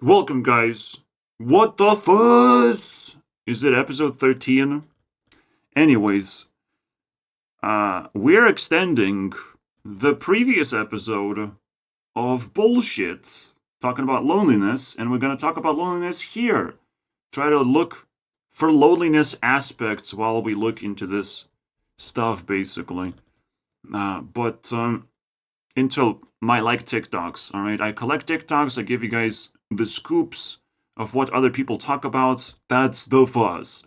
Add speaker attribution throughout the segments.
Speaker 1: Welcome, guys. What the fuzz? Is it episode 13? Anyways, we're extending the previous episode of bullshit, talking about loneliness, and we're gonna talk about loneliness here. Try to look for loneliness aspects while we look into this stuff, basically. But into my TikToks, alright? I collect TikToks, I give you guys the scoops of what other people talk about. That's the fuzz.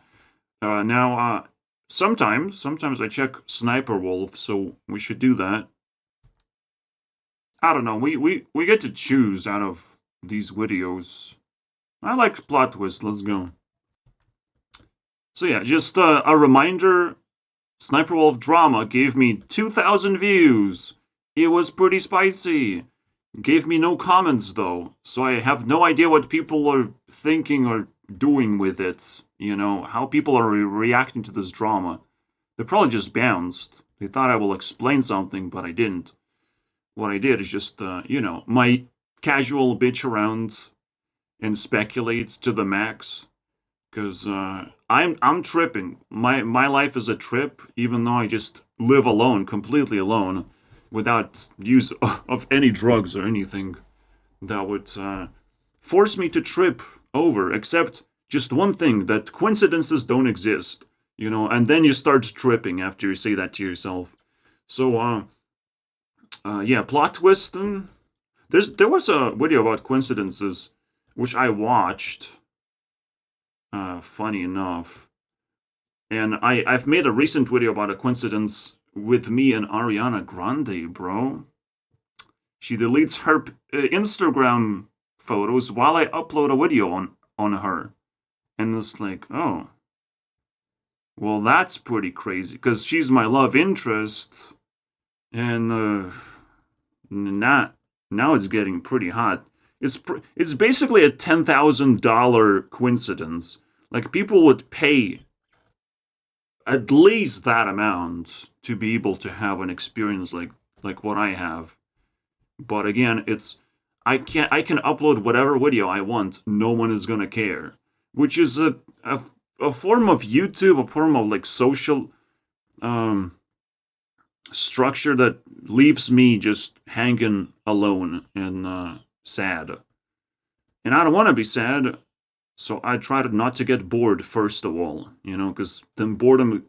Speaker 1: Now, sometimes I check Sniper Wolf, so we should do that. I don't know, we get to choose out of these videos. I like plot twist, let's go. So yeah, just a reminder, Sniper Wolf Drama gave me 2,000 views. It was pretty spicy. Gave me no comments though, so I have no idea what people are thinking or doing with it. You know, how people are reacting to this drama. They probably just bounced. They thought I will explain something, but I didn't. What I did is just, my casual bitch around and speculate to the max. Because I'm tripping. My life is a trip, even though I just live alone, completely alone, without use of any drugs or anything that would force me to trip over, except just one thing, that coincidences don't exist, and then you start tripping after you say that to yourself. So, yeah, plot twist. There was a video about coincidences, which I watched, funny enough, and I've made a recent video about a coincidence with me and Ariana Grande, bro. She deletes her Instagram photos while I upload a video on her. And it's like, oh. Well, that's pretty crazy, because she's my love interest. And now it's getting pretty hot. It's basically a $10,000 coincidence. Like, people would pay at least that amount to be able to have an experience like what I have. But again, I can upload whatever video I want. No one is gonna care, which is a form of YouTube, a form of social structure that leaves me just hanging alone and sad. And I don't want to be sad. So I try not to get bored, first of all, because then boredom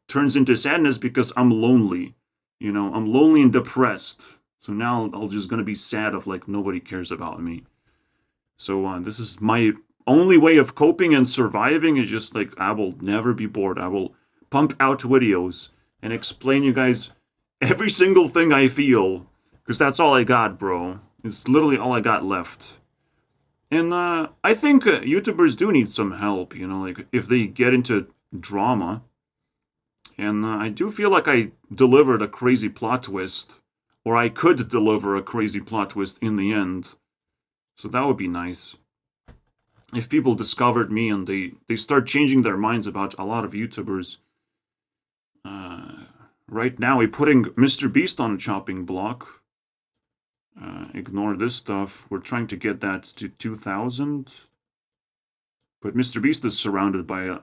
Speaker 1: turns into sadness because I'm lonely. I'm lonely and depressed. So now I'm just going to be sad of nobody cares about me. So this is my only way of coping and surviving, is just I will never be bored. I will pump out videos and explain you guys every single thing I feel, because that's all I got, bro. It's literally all I got left. And I think YouTubers do need some help, if they get into drama. And I do feel like I delivered a crazy plot twist, or I could deliver a crazy plot twist in the end. So that would be nice. If people discovered me and they start changing their minds about a lot of YouTubers. Right now, we're putting Mr. Beast on a chopping block. Ignore this stuff. We're trying to get that to 2,000. But Mr. Beast is surrounded by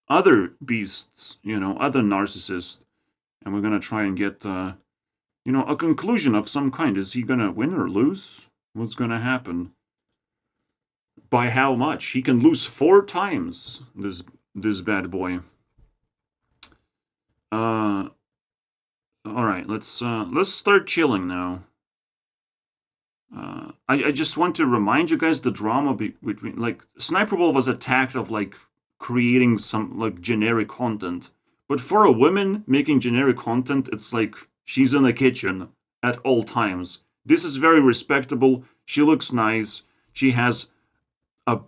Speaker 1: other beasts, other narcissists. And we're going to try and get, a conclusion of some kind. Is he going to win or lose? What's going to happen? By how much? He can lose 4 times, this bad boy. Alright, let's start chilling now. I just want to remind you guys the drama between, Sniper Wolf was attacked of, creating some, generic content. But for a woman making generic content, it's she's in the kitchen at all times. This is very respectable. She looks nice. She has an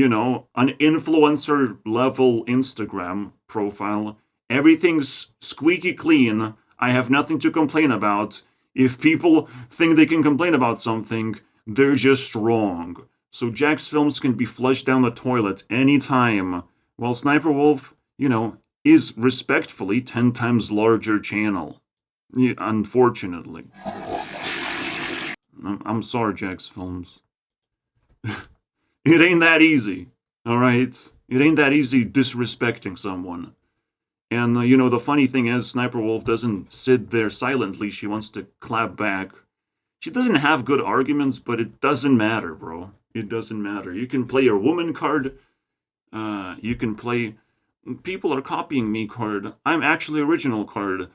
Speaker 1: influencer level Instagram profile. Everything's squeaky clean. I have nothing to complain about. If people think they can complain about something, they're just wrong. So Jack's films can be flushed down the toilet anytime, while Sniper Wolf, is respectfully 10 times larger channel. Yeah, unfortunately. I'm sorry, Jack's films. It ain't that easy, all right? It ain't that easy disrespecting someone. And, the funny thing is, Sniper Wolf doesn't sit there silently. She wants to clap back. She doesn't have good arguments, but it doesn't matter, bro. It doesn't matter. You can play your woman card. You can play people are copying me card. I'm actually original card.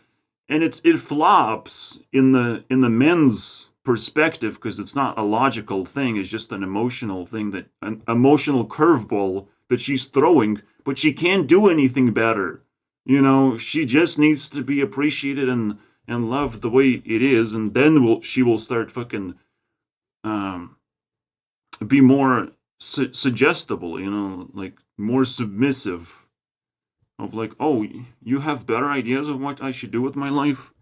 Speaker 1: And it flops in the men's perspective because it's not a logical thing. It's just an emotional thing, that an emotional curveball that she's throwing, but she can't do anything better. She just needs to be appreciated and loved the way it is, and then she will start fucking be more suggestible, like more submissive, of like, oh, you have better ideas of what I should do with my life.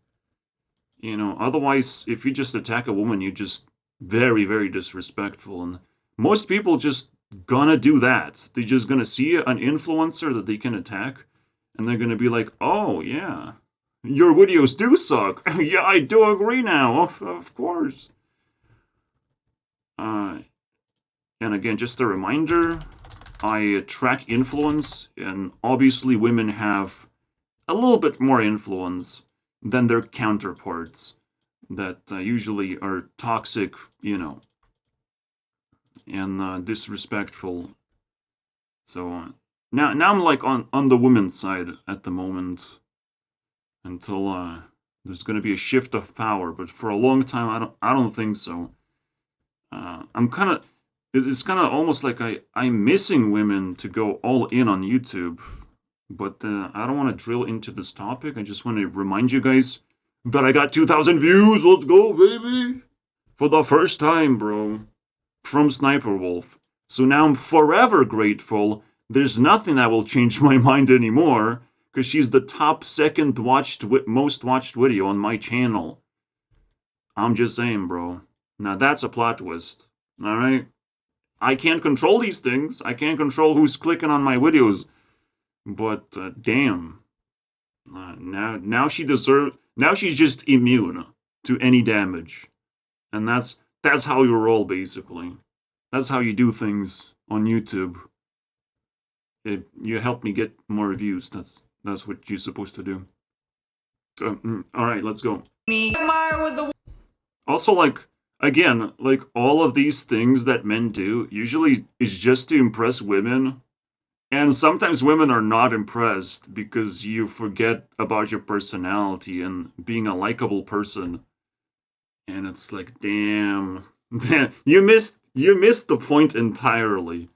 Speaker 1: Otherwise, if you just attack a woman, you're just very, very disrespectful. And most people just gonna do that. They're just gonna see an influencer that they can attack, and they're gonna be like, oh, yeah, your videos do suck. Yeah, I do agree now, of course. And again, just a reminder, I track influence, and obviously women have a little bit more influence than their counterparts that usually are toxic, and disrespectful. So now I'm like on the women's side at the moment, until there's going to be a shift of power. But for a long time, I don't think so. I'm kind of it's kind of almost like I'm missing women to go all in on YouTube. But I don't want to drill into this topic. I just want to remind you guys that I got 2,000 views. Let's go, baby! For the first time, bro. From Sniper Wolf. So now I'm forever grateful. There's nothing that will change my mind anymore, because she's the top second most watched video on my channel. I'm just saying, bro. Now that's a plot twist. Alright? I can't control these things. I can't control who's clicking on my videos. But damn. Now she deserves. Now she's just immune to any damage. And that's how you roll, basically. That's how you do things on YouTube. You help me get more views. That's what you're supposed to do. So, all right, let's go. Also, again, all of these things that men do usually is just to impress women. And sometimes women are not impressed because you forget about your personality and being a likable person. And it's like, damn, you missed the point entirely.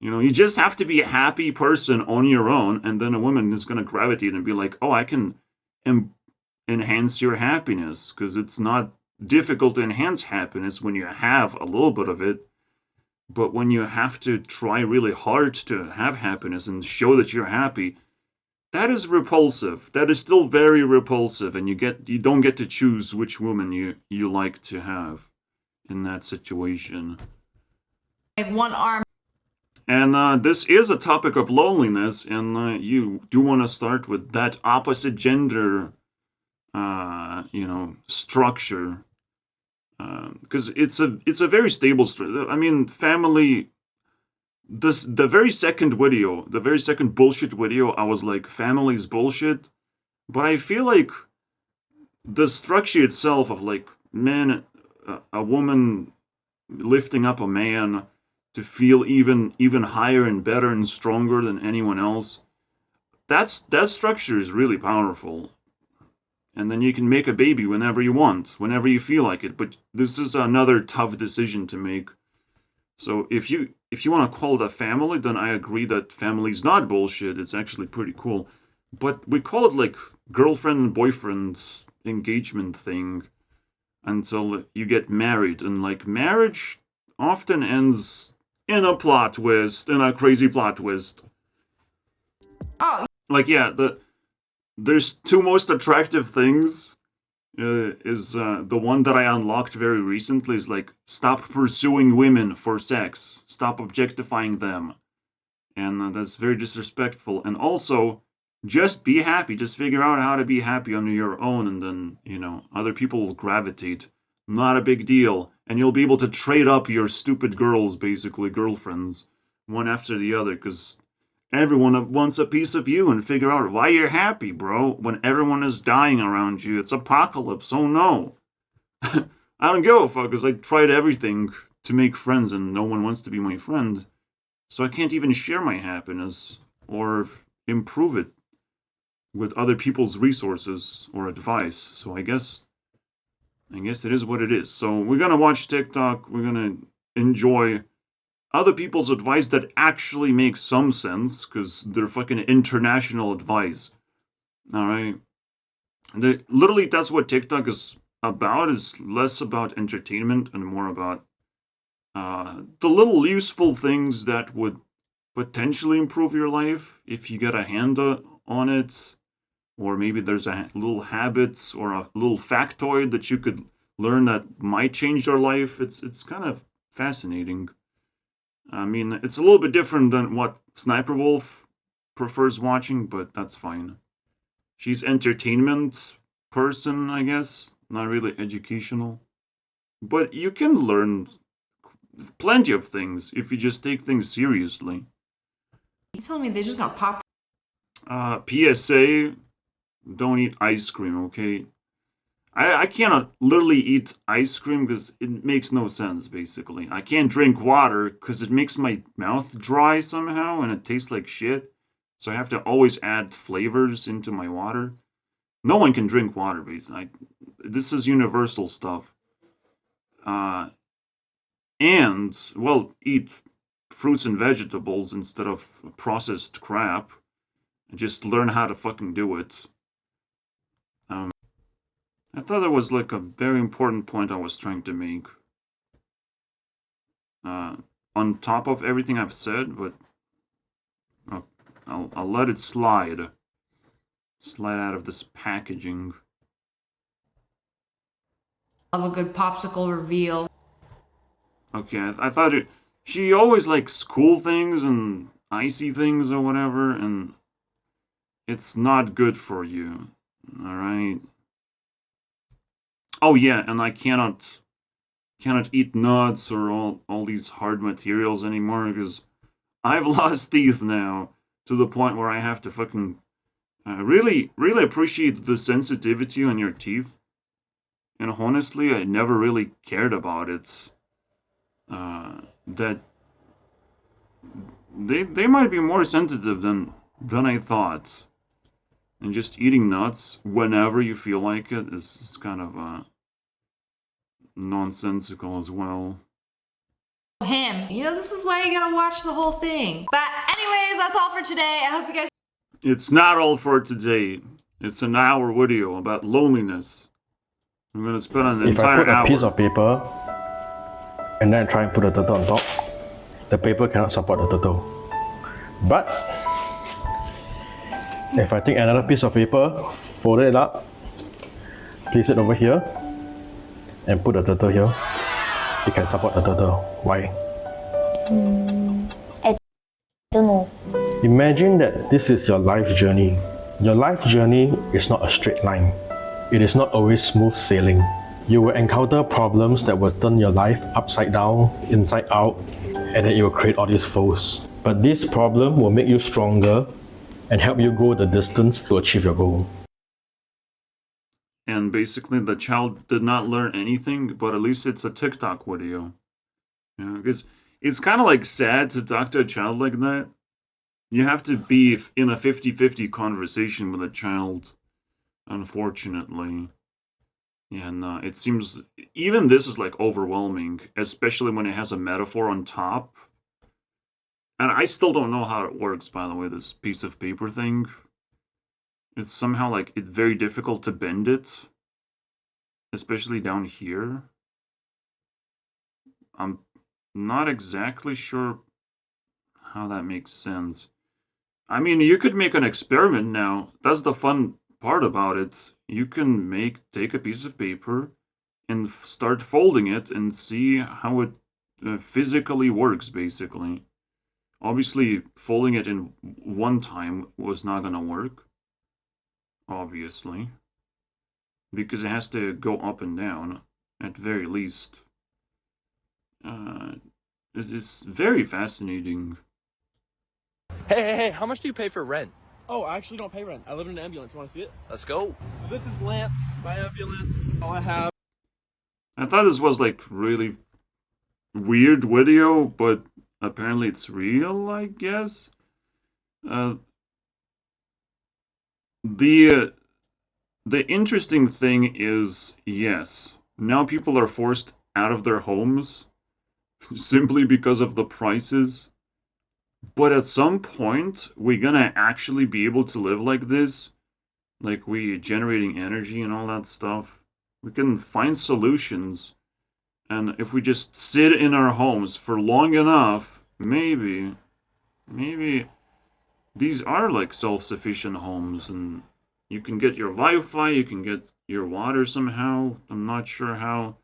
Speaker 1: You just have to be a happy person on your own, and then a woman is going to gravitate and be like, oh, I can enhance your happiness, because it's not difficult to enhance happiness when you have a little bit of it. But when you have to try really hard to have happiness and show that you're happy, that is repulsive. That is still very repulsive, and you don't get to choose which woman you like to have in that situation.
Speaker 2: Like one arm.
Speaker 1: And this is a topic of loneliness, and you do want to start with that opposite gender, structure. Because it's a very stable structure. I mean, family. The very second bullshit video, I was like, family's bullshit. But I feel like the structure itself of like a woman lifting up a man to feel even higher and better and stronger than anyone else, that structure is really powerful. And then you can make a baby whenever you want, whenever you feel like it. But this is another tough decision to make. So if you want to call it a family, then I agree that family's not bullshit. It's actually pretty cool. But we call it like girlfriend and boyfriend engagement thing until you get married. And like marriage often ends in a plot twist, in a crazy plot twist.
Speaker 2: Oh.
Speaker 1: Like, yeah, there's two most attractive things. The one that I unlocked very recently is like, stop pursuing women for sex. Stop objectifying them. And that's very disrespectful. And also, just be happy. Just figure out how to be happy on your own, and then, other people will gravitate. Not a big deal. and you'll be able to trade up your stupid girls, basically girlfriends, one after the other, because everyone wants a piece of you, and figure out why you're happy, bro, when everyone is dying around you. It's apocalypse. Oh no. I don't give a fuck, because I tried everything to make friends, and no one wants to be my friend. So I can't even share my happiness or improve it with other people's resources or advice. So I guess it is what it is. So we're gonna watch TikTok. We're gonna enjoy other people's advice that actually makes some sense, because they're fucking international advice. All right. Literally, that's what TikTok is about. Is less about entertainment and more about the little useful things that would potentially improve your life if you get a hand on it, or maybe there's a little habit or a little factoid that you could learn that might change your life. It's kind of fascinating. I mean, it's a little bit different than what Sniper Wolf prefers watching, but that's fine. She's entertainment person, I guess, not really educational. But you can learn plenty of things if you just take things seriously.
Speaker 2: You telling me they're just gonna pop?
Speaker 1: PSA, don't eat ice cream, okay? I cannot literally eat ice cream because it makes no sense, basically. I can't drink water because it makes my mouth dry somehow and it tastes like shit. So I have to always add flavors into my water. No one can drink water, basically. This is universal stuff. And, well, eat fruits and vegetables instead of processed crap. And just learn how to fucking do it. I thought that was like a very important point I was trying to make. On top of everything I've said, but I'll let it slide. Slide out of this packaging.
Speaker 2: Love a good popsicle reveal.
Speaker 1: Okay, I thought she always likes cool things and icy things or whatever, and it's not good for you. Alright? Oh yeah, and I cannot eat nuts or all these hard materials anymore because I've lost teeth now to the point where I have to fucking really appreciate the sensitivity on your teeth. And honestly, I never really cared about it. That they might be more sensitive than I thought. And just eating nuts whenever you feel like it is kind of nonsensical as well.
Speaker 2: Him. You know, this is why you gotta watch the whole thing. But anyways, that's all for today. I hope you guys...
Speaker 1: It's not all for today. It's an hour video about loneliness. I'm gonna spend an entire hour.
Speaker 3: If I put a piece of paper and then try and put a turtle on top, the paper cannot support the turtle. But if I take another piece of paper, fold it up, place it over here, and put the turtle here, it can support the turtle. Why?
Speaker 4: I don't know.
Speaker 3: Imagine that this is your life journey. Your life journey is not a straight line. It is not always smooth sailing. You will encounter problems that will turn your life upside down, inside out, and then it will create all these foes. But this problem will make you stronger and help you go the distance to achieve your goal.
Speaker 1: And basically the child did not learn anything, but at least it's a TikTok video. You know, because it's kind of like sad to talk to a child like that. You have to be in a 50-50 conversation with a child, unfortunately. And it seems even this is like overwhelming, especially when it has a metaphor on top. And I still don't know how it works, by the way, this piece of paper thing. It's somehow like it's very difficult to bend it, especially down here. I'm not exactly sure how that makes sense. I mean, you could make an experiment now. That's the fun part about it. You can take a piece of paper and start folding it and see how it physically works, basically. Obviously, folding it in one time was not gonna work. Obviously. Because it has to go up and down, at very least. is very fascinating.
Speaker 4: Hey, how much do you pay for rent?
Speaker 5: Oh, I actually don't pay rent. I live in an ambulance. You want to see it?
Speaker 4: Let's go.
Speaker 5: So this is Lance, my ambulance. All I have.
Speaker 1: I thought this was like really weird video, but apparently it's real, I guess. The interesting thing is, yes, now people are forced out of their homes simply because of the prices. But at some point, we're gonna actually be able to live like this. Like, we generating energy and all that stuff. We can find solutions. And if we just sit in our homes for long enough, maybe these are like self-sufficient homes, and you can get your Wi-Fi, you can get your water somehow. I'm not sure how.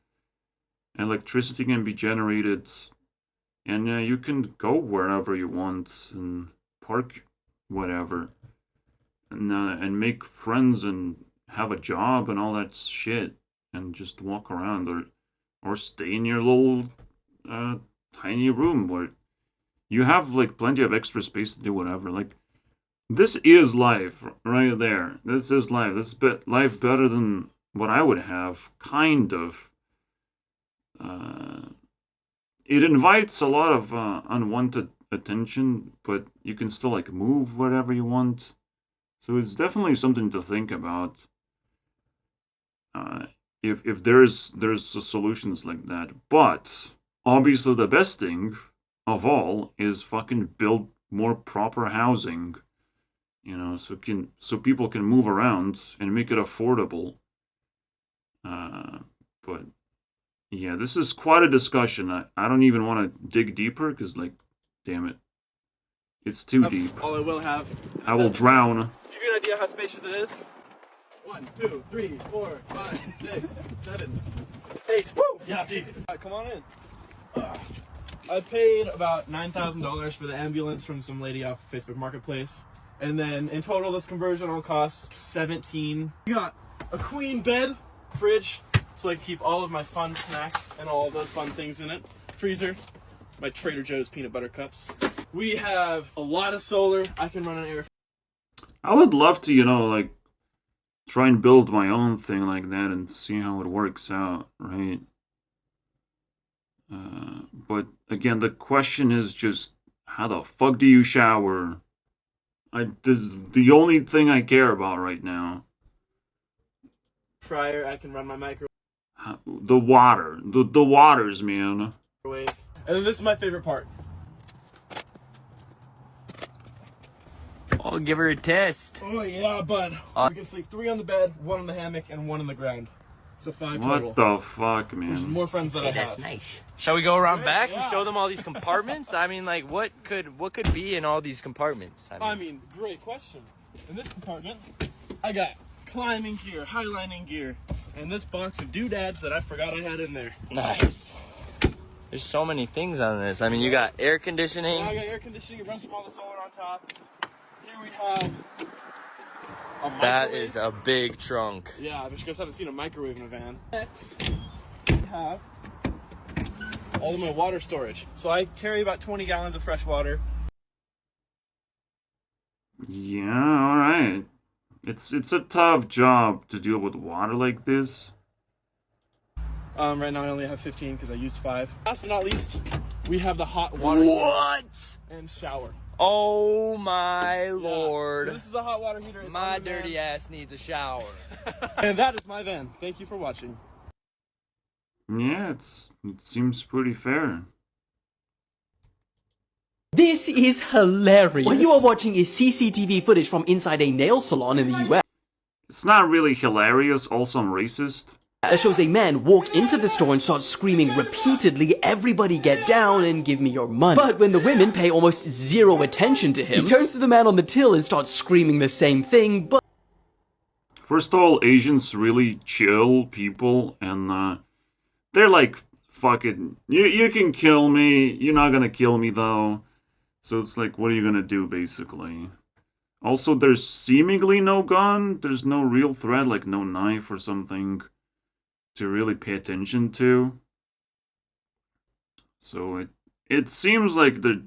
Speaker 1: Electricity can be generated, and you can go wherever you want and park whatever, and make friends and have a job and all that shit, and just walk around, or stay in your little tiny room where you have like plenty of extra space to do whatever. Like, this is life right there. This is life. This is life better than what I would have, kind of. It invites a lot of unwanted attention, but you can still like move whatever you want. So it's definitely something to think about. If there's solutions like that, but obviously the best thing of all is fucking build more proper housing. You know, so people can move around and make it affordable. But yeah, this is quite a discussion. I don't even want to dig deeper because, like, damn it, it's too deep.
Speaker 5: All I will have.
Speaker 1: I will drown.
Speaker 5: Give you an idea how spacious it is. 1, 2, 3, 4, 5, 6, 7, 8. Woo! Yeah, jeez. Alright, come on in. I paid about $9,000 for the ambulance from some lady off Facebook Marketplace. And then in total, this conversion will cost $17,000. We got a queen bed, fridge, so I can keep all of my fun snacks and all of those fun things in it. Freezer, my Trader Joe's peanut butter cups. We have a lot of solar. I can run an air.
Speaker 1: I would love to, like, try and build my own thing like that and see how it works out, right? But again, the question is just, how the fuck do you shower? This is the only thing I care about right now.
Speaker 5: Fryer, I can run my microwave.
Speaker 1: The water. The waters, man.
Speaker 5: And then this is my favorite part.
Speaker 4: I'll give her a test.
Speaker 5: Oh yeah, bud. We can sleep 3 on the bed, 1 on the hammock, and 1 on the ground. So 5 total.
Speaker 1: What the fuck, man?
Speaker 5: Which is more friends than I have.
Speaker 4: That's nice. Shall we go around back and show them all these compartments? I mean, like, what could be in all these compartments?
Speaker 5: I mean, great question. In this compartment, I got climbing gear, highlining gear, and this box of doodads that I forgot I had in there.
Speaker 4: Nice. There's so many things on this. I mean, you got air conditioning.
Speaker 5: I got air conditioning. It runs from all the solar on top. Here we have a microwave.
Speaker 4: That is a big trunk.
Speaker 5: Yeah, but you guys haven't seen a microwave in a van. Next, we have all of my water storage. So I carry about 20 gallons of fresh water.
Speaker 1: Yeah, alright. It's a tough job to deal with water like this.
Speaker 5: Right now I only have 15 because I used 5. Last but not least, we have the hot water and shower.
Speaker 4: Oh my lord.
Speaker 5: So this is a hot water heater. It's
Speaker 4: My dirty ass needs a shower.
Speaker 5: And that is my van. Thank you for watching.
Speaker 1: Yeah, it seems pretty fair.
Speaker 6: This is hilarious. What you are watching is CCTV footage from inside a nail salon in the US.
Speaker 1: It's not really hilarious, also I'm racist.
Speaker 6: It shows a man walk into the store and start screaming repeatedly, "Everybody get down and give me your money." But when the women pay almost zero attention to him, he turns to the man on the till and starts screaming the same thing, but...
Speaker 1: First of all, Asians really chill people, and they're like, fucking, you can kill me, you're not gonna kill me though. So it's like, what are you gonna do, basically? Also, there's seemingly no gun, there's no real threat, like no knife or something to really pay attention to. So it seems like the,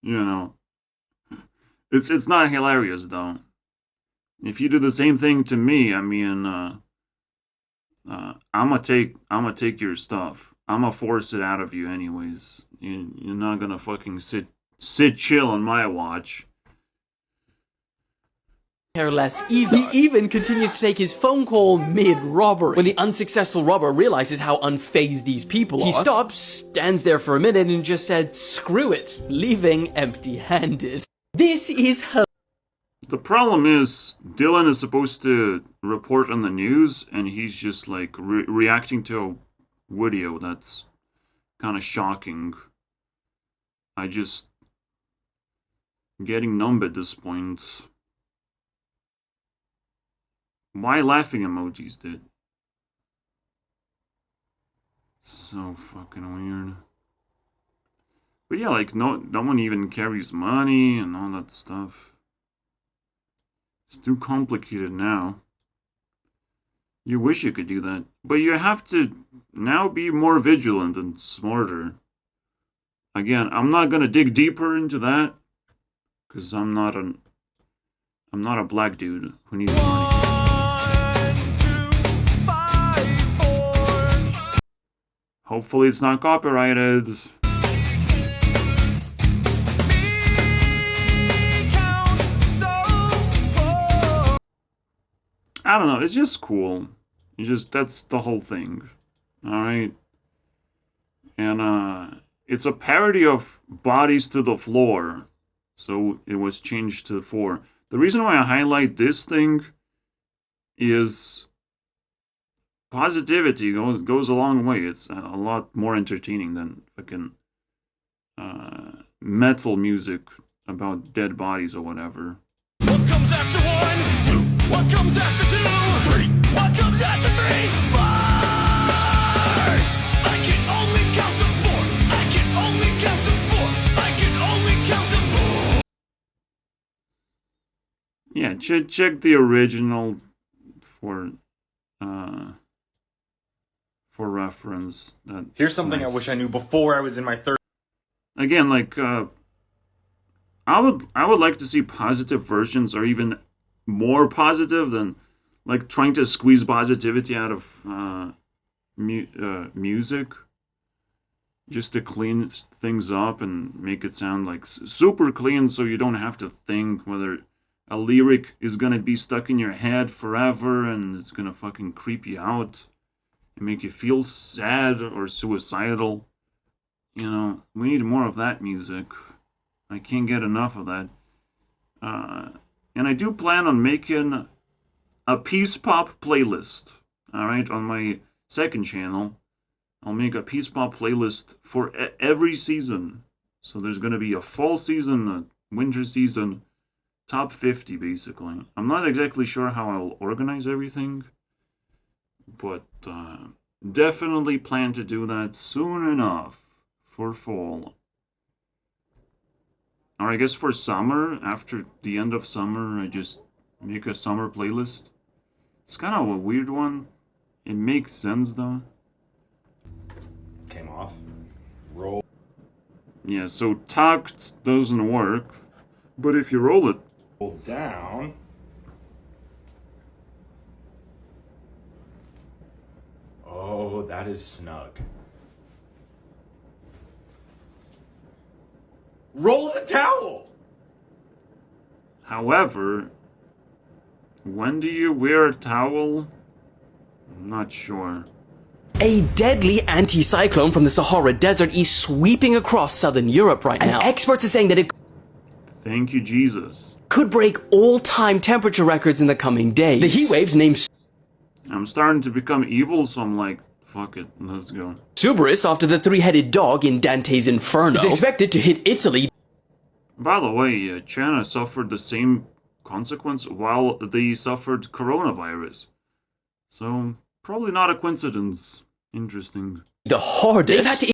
Speaker 1: you know, it's not hilarious though. If you do the same thing to me, I mean, I'ma take your stuff. I'ma force it out of you anyways. You're not gonna fucking sit chill on my watch.
Speaker 6: care less either. He even continues to take his phone call mid-robbery. When the unsuccessful robber realizes how unfazed these people are, he stops, stands there for a minute, and just said, screw it, leaving empty-handed. This is
Speaker 1: The problem is, Dylan is supposed to report on the news, and he's just like reacting to a video that's kind of shocking. I just getting numb at this point. Why laughing emojis, dude? So fucking weird. But yeah, like no one even carries money and all that stuff. It's too complicated now. You wish you could do that, but you have to now be more vigilant and smarter. Again, I'm not gonna dig deeper into that, cause I'm not a black dude who needs money. Hopefully it's not copyrighted. I don't know, it's just cool. That's the whole thing. Alright? And it's a parody of Bodies to the Floor. So it was changed to 4. The reason why I highlight this thing is positivity goes a long way. It's a lot more entertaining than fucking metal music about dead bodies or whatever.
Speaker 7: What comes after 1, 2? What comes after 2, 3? What comes after 3, 4? I can only count to 4. I can only count to 4. I can only count to 4.
Speaker 1: Yeah, check the original for reference.
Speaker 8: Here's something nice. I wish I knew before I was in my 30s.
Speaker 1: Again, like I would like to see positive versions, or even more positive than like trying to squeeze positivity out of music, just to clean things up and make it sound like super clean, so you don't have to think whether a lyric is gonna be stuck in your head forever and it's gonna fucking creep you out and make you feel sad or suicidal. You know, we need more of that music. I can't get enough of that. And I do plan on making a Peace Pop playlist. Alright, on my second channel. I'll make a Peace Pop playlist for every season. So there's going to be a fall season, a winter season, top 50 basically. I'm not exactly sure how I'll organize everything. But definitely plan to do that soon enough for fall. Or I guess for summer, after the end of summer, I just make a summer playlist. It's kind of a weird one. It makes sense though.
Speaker 8: Came off. Roll.
Speaker 1: Yeah, so tucked doesn't work. But if you roll it
Speaker 8: down. Oh, that is snug. Roll the towel!
Speaker 1: However, when do you wear a towel? I'm not sure.
Speaker 6: A deadly anti-cyclone from the Sahara Desert is sweeping across southern Europe right now. And experts are saying that it
Speaker 1: Thank you, Jesus.
Speaker 6: could break all-time temperature records in the coming days. The heat waves named
Speaker 1: I'm starting to become evil, so I'm like, fuck it, let's go.
Speaker 6: Cerberus, after the three-headed dog in Dante's Inferno, is expected to hit Italy.
Speaker 1: By the way, China suffered the same consequence while they suffered coronavirus. So, probably not a coincidence. Interesting.
Speaker 6: The hardest.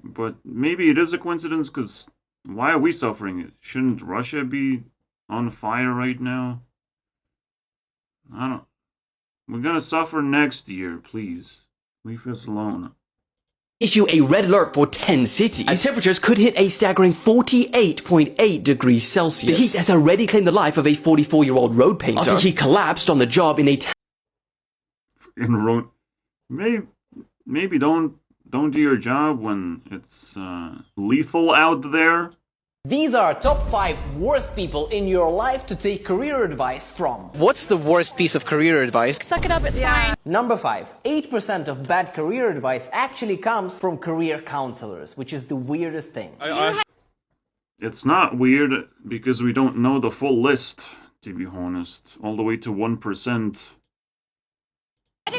Speaker 1: But maybe it is a coincidence, because why are we suffering it? Shouldn't Russia be on fire right now? I don't... We're gonna suffer next year, please. Leave us alone.
Speaker 6: issue a red alert for 10 cities, as temperatures could hit a staggering 48.8 degrees Celsius. The heat has already claimed the life of a 44-year-old road painter after he collapsed on the job in a
Speaker 1: Freaking road. Maybe don't do your job when it's lethal out there.
Speaker 9: These are top 5 worst people in your life to take career advice from.
Speaker 6: What's the worst piece of career advice?
Speaker 2: Suck it up, it's fine.
Speaker 9: Number 5. 8% of bad career advice actually comes from career counselors, which is the weirdest thing.
Speaker 1: It's not weird because we don't know the full list, to be honest. All the way to 1%.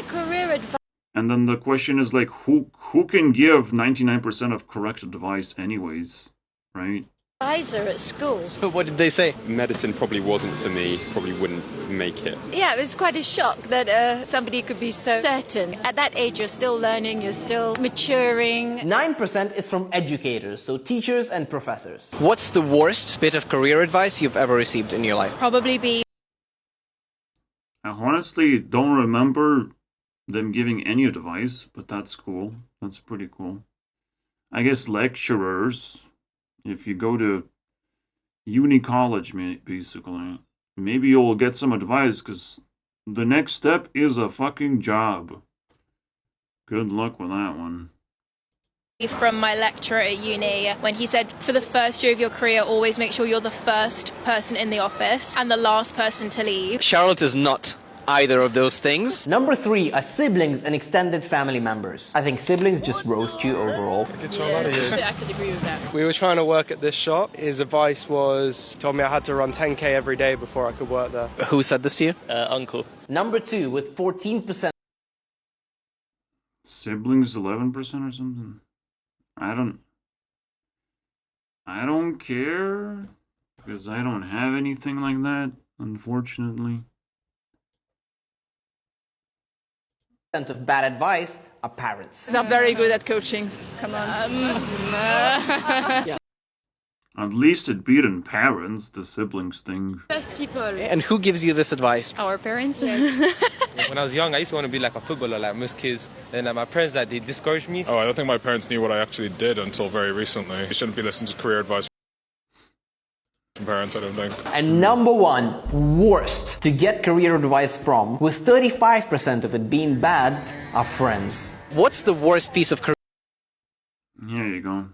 Speaker 2: Career advice.
Speaker 1: And then the question is like, who can give 99% of correct advice anyways, right?
Speaker 10: Advisor at school.
Speaker 6: What did they say?
Speaker 11: Medicine probably wasn't for me, probably wouldn't make it.
Speaker 10: Yeah, it was quite a shock that somebody could be so certain. At that age, you're still learning, you're still maturing.
Speaker 9: 9% is from educators, so teachers and professors.
Speaker 6: What's the worst bit of career advice you've ever received in your life?
Speaker 10: Probably be.
Speaker 1: I honestly don't remember them giving any advice, but that's cool. That's pretty cool. I guess lecturers, if you go to uni college, basically, maybe you'll get some advice, because the next step is a fucking job. Good luck with that one.
Speaker 10: From my lecturer at uni, when he said, for the first year of your career, always make sure you're the first person in the office and the last person to leave.
Speaker 6: Charlotte is not either of those things.
Speaker 9: Number 3 are siblings and extended family members. I think siblings just roast you overall.
Speaker 12: I could agree with that. We were trying to work at this shop. His advice was, told me I had to run 10k every day before I could work there.
Speaker 6: Who said this to you? Uncle.
Speaker 9: Number 2 with 14%.
Speaker 1: Siblings 11% or something? I don't care, because I don't have anything like that, unfortunately.
Speaker 9: Of bad advice are parents.
Speaker 12: I'm very good at coaching. Come on.
Speaker 1: At least it beaten parents, the siblings thing.
Speaker 10: Best people.
Speaker 6: And who gives you this advice?
Speaker 10: Our parents.
Speaker 12: When I was young, I used to want to be like a footballer, like most kids. Then my parents, they discouraged me.
Speaker 13: Oh, I don't think my parents knew what I actually did until very recently. You shouldn't be listening to career advice from parents, I don't think.
Speaker 9: And number 1 worst to get career advice from, with 35% of it being bad, are friends.
Speaker 6: What's the worst piece of
Speaker 1: Here you go.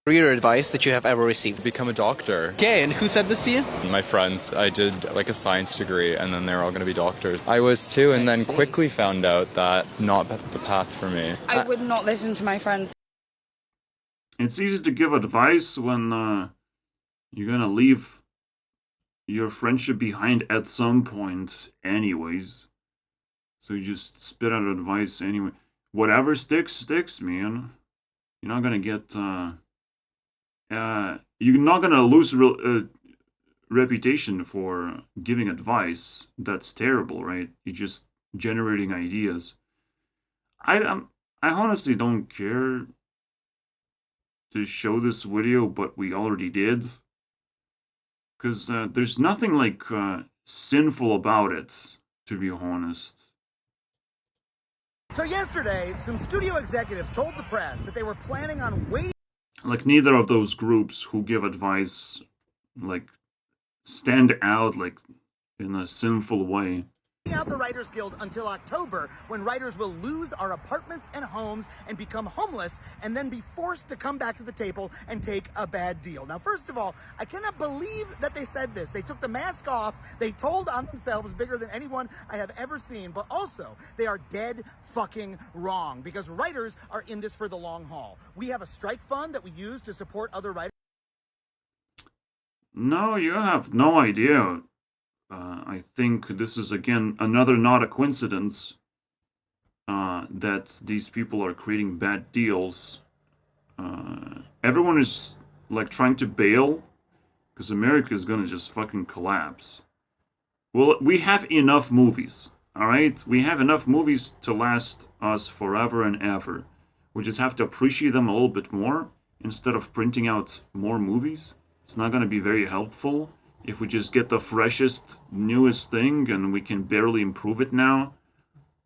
Speaker 6: career advice that you have ever received?
Speaker 11: Become a doctor.
Speaker 6: Okay, and who said this to you?
Speaker 11: My friends, I did like a science degree and then they're all going to be doctors. I was too, and then quickly found out that not the path for me.
Speaker 12: I would not listen to my friends.
Speaker 1: It's easy to give advice when you're gonna leave your friendship behind at some point anyways. So you just spit out advice anyway. Whatever sticks, man. You're not gonna get you're not gonna lose reputation for giving advice. That's terrible, right? You're just generating ideas. I honestly don't care to show this video, but we already did. Because there's nothing like sinful about it, to be honest.
Speaker 14: So yesterday, some studio executives told the press that they were planning on waiting.
Speaker 1: Like, neither of those groups who give advice, like, stand out, like, in a sinful way.
Speaker 14: Out the Writers Guild until October, when writers will lose our apartments and homes and become homeless, and then be forced to come back to the table and take a bad deal. Now, first of all, I cannot believe that they said this. They took the mask off. They told on themselves bigger than anyone I have ever seen. But also, they are dead fucking wrong, because writers are in this for the long haul. We have a strike fund that we use to support other writers.
Speaker 1: No, you have no idea. I think this is, again, another not a coincidence that these people are creating bad deals. Everyone is, like, trying to bail because America is gonna just fucking collapse. Well, we have enough movies, all right? We have enough movies to last us forever and ever. We just have to appreciate them a little bit more instead of printing out more movies. It's not gonna be very helpful if we just get the freshest, newest thing and we can barely improve it now.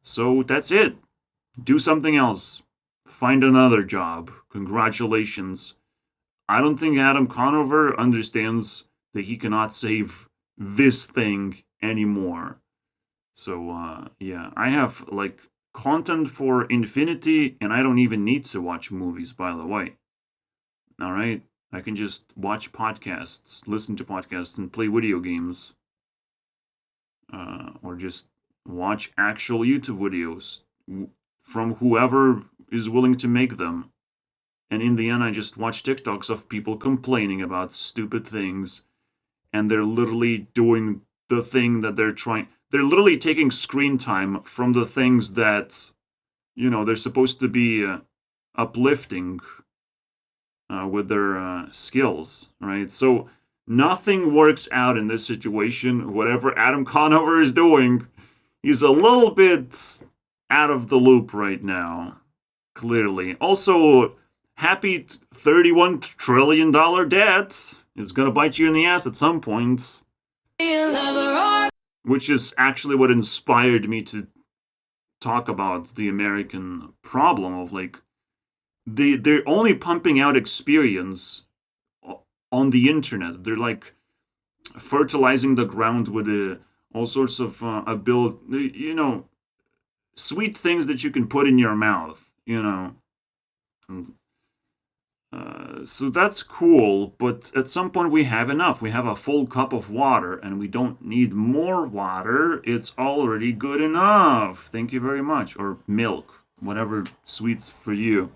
Speaker 1: So that's it. Do something else. find another job. Congratulations. I don't think Adam Conover understands that he cannot save this thing anymore. So, yeah, I have, like, content for infinity, and I don't even need to watch movies, by the way. Alright? I can just watch podcasts, listen to podcasts, and play video games. Or just watch actual YouTube videos from whoever is willing to make them. And in the end, I just watch TikToks of people complaining about stupid things, and they're literally doing the thing that they're trying. They're literally taking screen time from the things that, you know, they're supposed to be uplifting with their skills, right? So nothing works out in this situation. Whatever Adam Conover is doing, he's a little bit out of the loop right now, clearly. Also, happy $31 trillion debt is gonna bite you in the ass at some point. Which is actually what inspired me to talk about the American problem of, like, they're only pumping out experience on the internet. They're, like, fertilizing the ground with all sorts of you know, sweet things that you can put in your mouth, you know. So that's cool, but at some point we have enough. We have a full cup of water, and we don't need more water. It's already good enough. Thank you very much. Or milk, whatever sweets for you.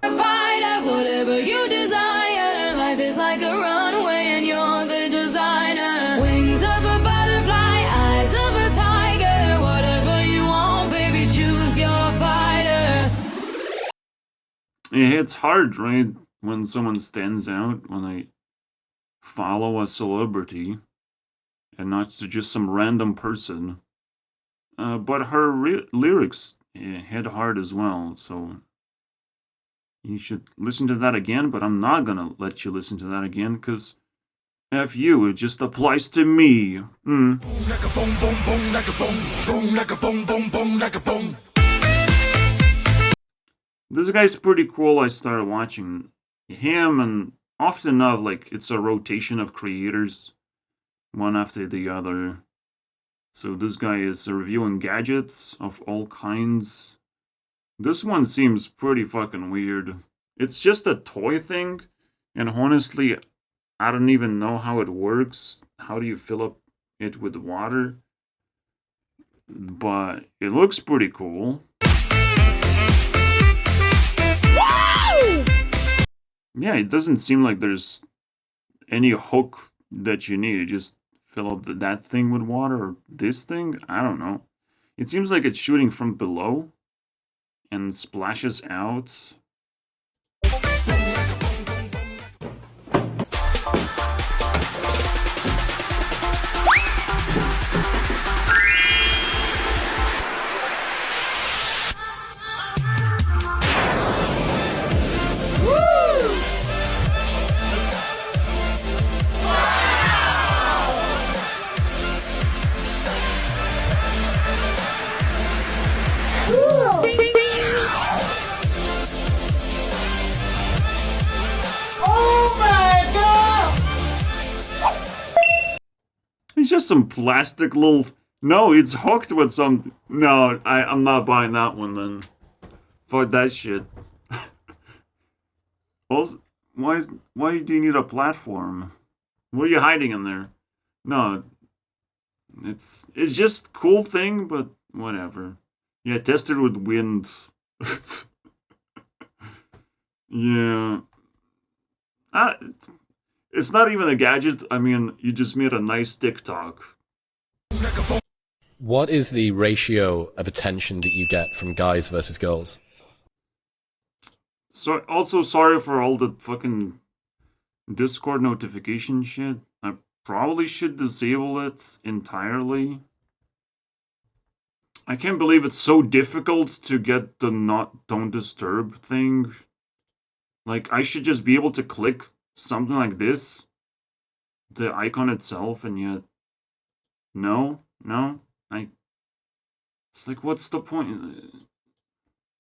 Speaker 7: Whatever you desire, life is like a runway and you're the designer. Wings of a butterfly, eyes of a tiger. Whatever you want, baby, choose your fighter.
Speaker 1: It's hard, right? When someone stands out, when I follow a celebrity and not just some random person. But her lyrics hit hard as well, so you should listen to that again, but I'm not gonna let you listen to that again, because F you, it just applies to me. This guy's pretty cool. I started watching him, and often enough, like, it's a rotation of creators, one after the other. So this guy is reviewing gadgets of all kinds. This one seems pretty fucking weird. It's just a toy thing, and honestly, I don't even know how it works. How do you fill up it with water? But it looks pretty cool. Yeah, it doesn't seem like there's any hook that you need. You just fill up that thing with water, or this thing? I don't know. It seems like it's shooting from below and splashes out. It's just some plastic little... No, it's hooked with some... No, I'm not buying that one then. Fuck that shit. Also, why do you need a platform? What are you hiding in there? No. It's just cool thing, but whatever. Yeah, tested with wind. Yeah. It's not even a gadget. I mean, you just made a nice TikTok.
Speaker 15: What is the ratio of attention that you get from guys versus girls?
Speaker 1: So, also sorry for all the fucking Discord notification shit. I probably should disable it entirely. I can't believe it's so difficult to get the don't disturb thing. Like, I should just be able to click something like this, the icon itself, and yet no, it's like, what's the point?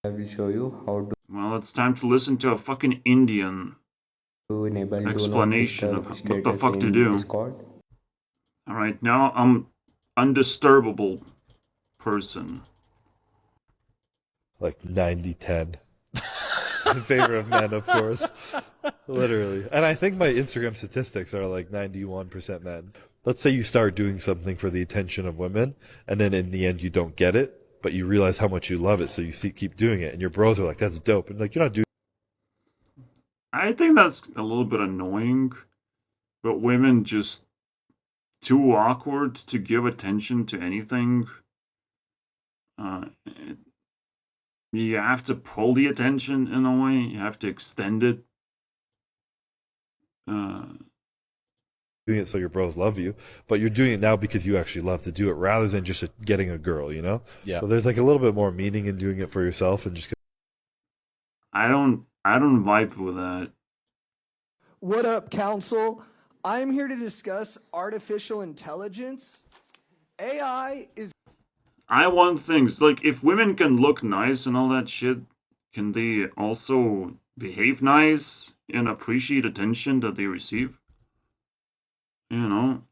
Speaker 16: I will show you how
Speaker 1: Well, it's time to listen to a fucking Indian
Speaker 16: to enable do not
Speaker 1: explanation of
Speaker 16: disturb
Speaker 1: what the
Speaker 16: status
Speaker 1: fuck to
Speaker 16: in
Speaker 1: do.
Speaker 16: Discord.
Speaker 1: Alright, now I'm undisturbable person.
Speaker 17: Like 90-10. In favor of men, of course. Literally. And I think my Instagram statistics are like 91% men. Let's say you start doing something for the attention of women, and then in the end you don't get it, but you realize how much you love it, so you keep doing it, and your bros are like, that's dope. And like, you're not doing.
Speaker 1: I think that's a little bit annoying, but women just too awkward to give attention to anything. You have to pull the attention in a way. You have to extend it.
Speaker 17: Doing it so your bros love you, but you're doing it now because you actually love to do it rather than just getting a girl, you know?
Speaker 15: Yeah.
Speaker 17: So there's like a little bit more meaning in doing it for yourself and just.
Speaker 1: I don't vibe with that.
Speaker 18: What up, Council? I'm here to discuss artificial intelligence. AI is.
Speaker 1: I want things like if women can look nice and all that shit, can they also behave nice and appreciate attention that they receive? You know,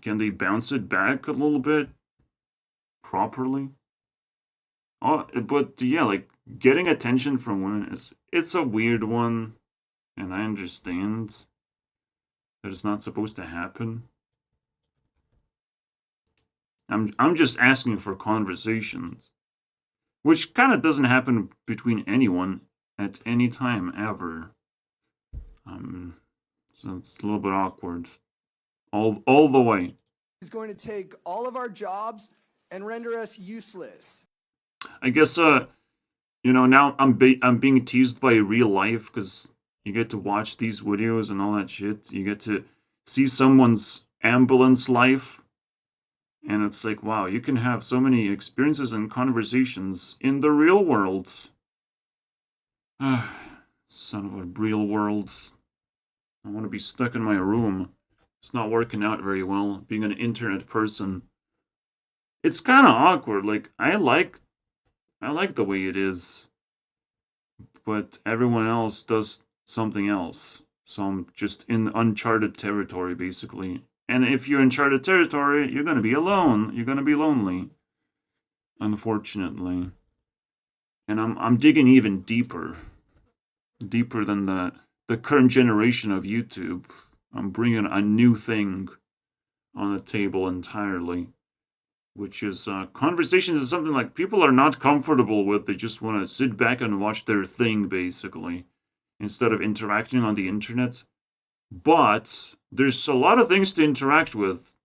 Speaker 1: can they bounce it back a little bit properly? Oh, but yeah, like getting attention from women it's a weird one, and I understand that it's not supposed to happen. I'm just asking for conversations, which kind of doesn't happen between anyone at any time ever. So it's a little bit awkward. All the way.
Speaker 18: Is going to take all of our jobs and render us useless.
Speaker 1: I guess now I'm being teased by real life because you get to watch these videos and all that shit. You get to see someone's ambulance life, and it's like, wow, you can have so many experiences and conversations in the real world. Son of a real world. I want to be stuck in my room. It's not working out very well, being an internet person. It's kind of awkward. Like, I like the way it is, but everyone else does something else. So I'm just in uncharted territory, basically. And if you're in uncharted territory, you're going to be alone. You're going to be lonely, unfortunately. And I'm digging even deeper than the current generation of YouTube. I'm bringing a new thing on the table entirely, which is conversations is something like people are not comfortable with. They just want to sit back and watch their thing, basically, instead of interacting on the internet. But there's a lot of things to interact with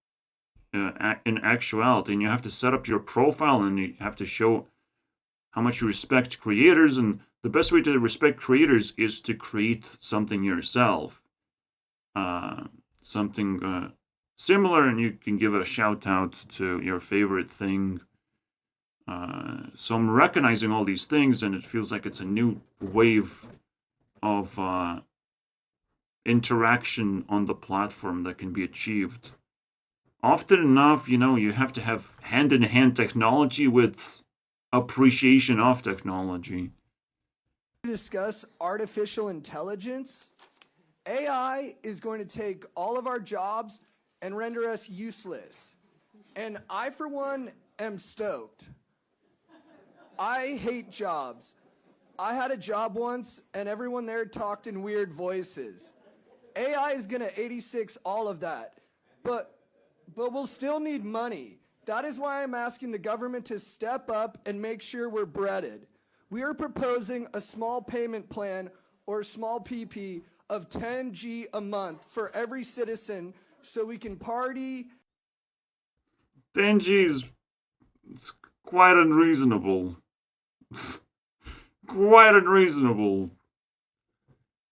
Speaker 1: in actuality, and you have to set up your profile, and you have to show how much you respect creators, and the best way to respect creators is to create something yourself. Something similar, and you can give a shout out to your favorite thing. So I'm recognizing all these things, and it feels like it's a new wave of interaction on the platform that can be achieved. Often enough, you have to have hand-in-hand technology with appreciation of technology.
Speaker 18: Discuss artificial intelligence. AI is going to take all of our jobs and render us useless. And I, for one, am stoked. I hate jobs. I had a job once, and everyone there talked in weird voices. AI is going to 86 all of that. But we'll still need money. That is why I'm asking the government to step up and make sure we're breaded. We are proposing a small payment plan, or small PP, of 10G a month for every citizen so we can party.
Speaker 1: 10G is it's quite unreasonable. Quite unreasonable.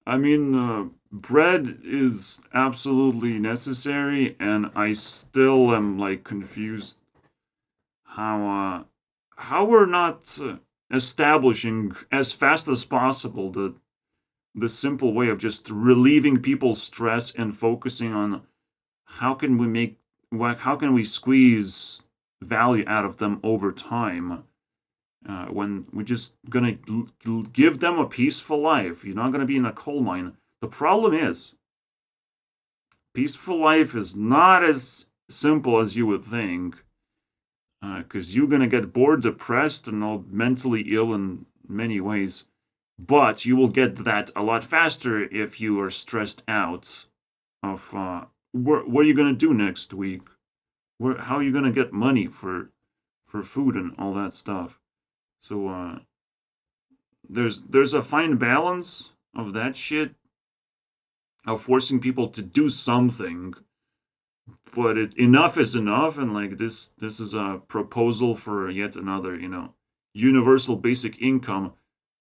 Speaker 1: I mean, bread is absolutely necessary, and I still am like confused how we're not establishing as fast as possible the simple way of just relieving people's stress and focusing on how can we squeeze value out of them over time. when we're just gonna give them a peaceful life. You're not gonna be in a coal mine. The problem is, peaceful life is not as simple as you would think, because you're gonna get bored, depressed, and all mentally ill in many ways. But you will get that a lot faster if you are stressed out of what are you gonna do next week? How are you gonna get money for food and all that stuff? So there's a fine balance of that shit, of forcing people to do something, but enough is enough, and like this is a proposal for yet another, universal basic income.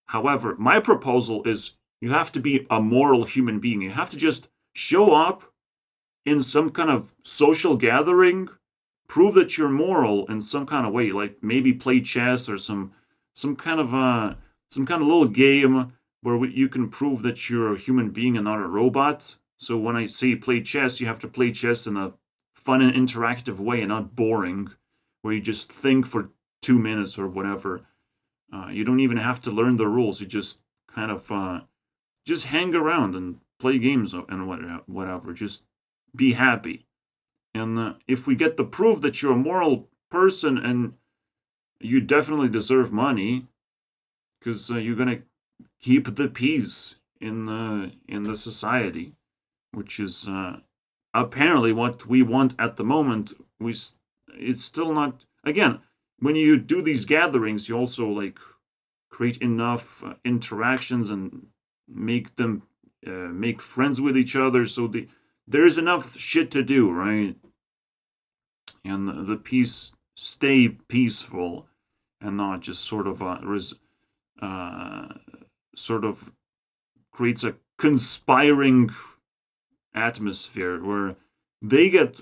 Speaker 1: However, my proposal is you have to be a moral human being. You have to just show up in some kind of social gathering, prove that you're moral in some kind of way, like maybe play chess or some kind of little game where you can prove that you're a human being and not a robot. So when I say play chess, you have to play chess in a fun and interactive way and not boring, where you just think for 2 minutes or whatever. You don't even have to learn the rules. You just kind of just hang around and play games and whatever. Just be happy. And if we get the proof that you're a moral person and you definitely deserve money, because you're gonna keep the peace in the society, which is apparently what we want at the moment. It's still not. Again, when you do these gatherings, you also like create enough interactions and make them make friends with each other. So there's enough shit to do, right? And the peace stay peaceful, and not just sort of creates a conspiring atmosphere where they get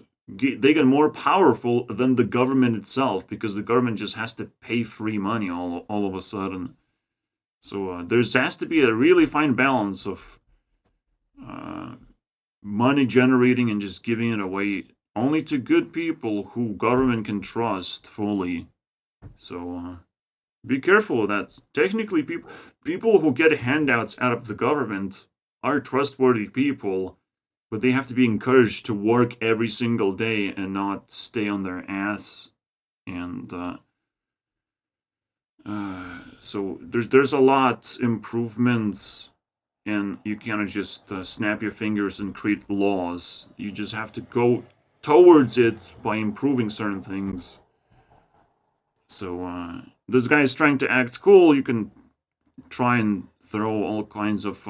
Speaker 1: more powerful than the government itself, because the government just has to pay free money all of a sudden. So there has to be a really fine balance of money generating and just giving it away only to good people who government can trust fully. So be careful of that. Technically, people who get handouts out of the government are trustworthy people, but they have to be encouraged to work every single day and not stay on their ass. And so there's a lot improvements, and you can't just snap your fingers and create laws. You just have to go towards it by improving certain things. So this guy is trying to act cool. You can try and throw all kinds of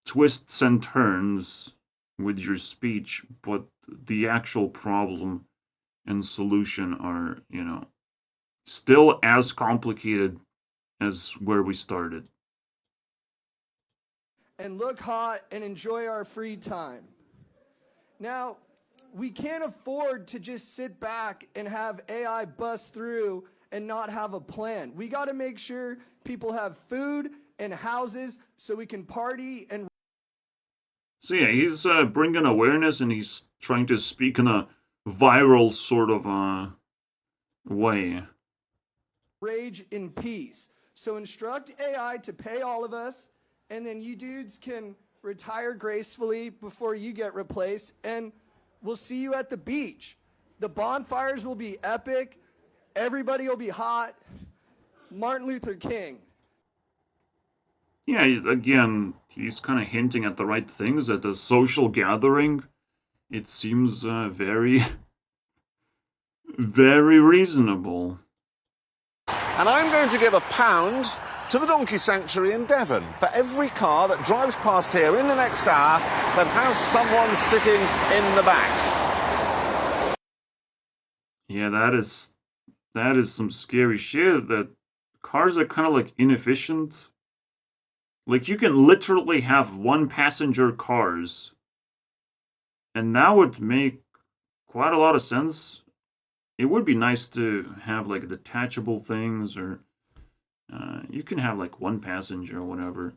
Speaker 1: twists and turns with your speech, but the actual problem and solution are, still as complicated as where we started.
Speaker 18: And look hot and enjoy our free time. Now, we can't afford to just sit back and have AI bust through and not have a plan. We got to make sure people have food and houses so we can party and...
Speaker 1: So yeah, he's bringing awareness, and he's trying to speak in a viral sort of way.
Speaker 18: rage in peace. So instruct AI to pay all of us, and then you dudes can retire gracefully before you get replaced, and we'll see you at the beach. The bonfires will be epic. Everybody will be hot. Martin Luther King.
Speaker 1: Yeah, again, he's kind of hinting at the right things. At the social gathering, it seems very, very reasonable.
Speaker 19: And I'm going to give £1 to the Donkey Sanctuary in Devon for every car that drives past here in the next hour that has someone sitting in the back.
Speaker 1: Yeah, that is some scary shit. That cars are kind of like inefficient. Like, you can literally have one-passenger cars, and that would make quite a lot of sense. It would be nice to have, like, detachable things, or you can have, like, one passenger or whatever.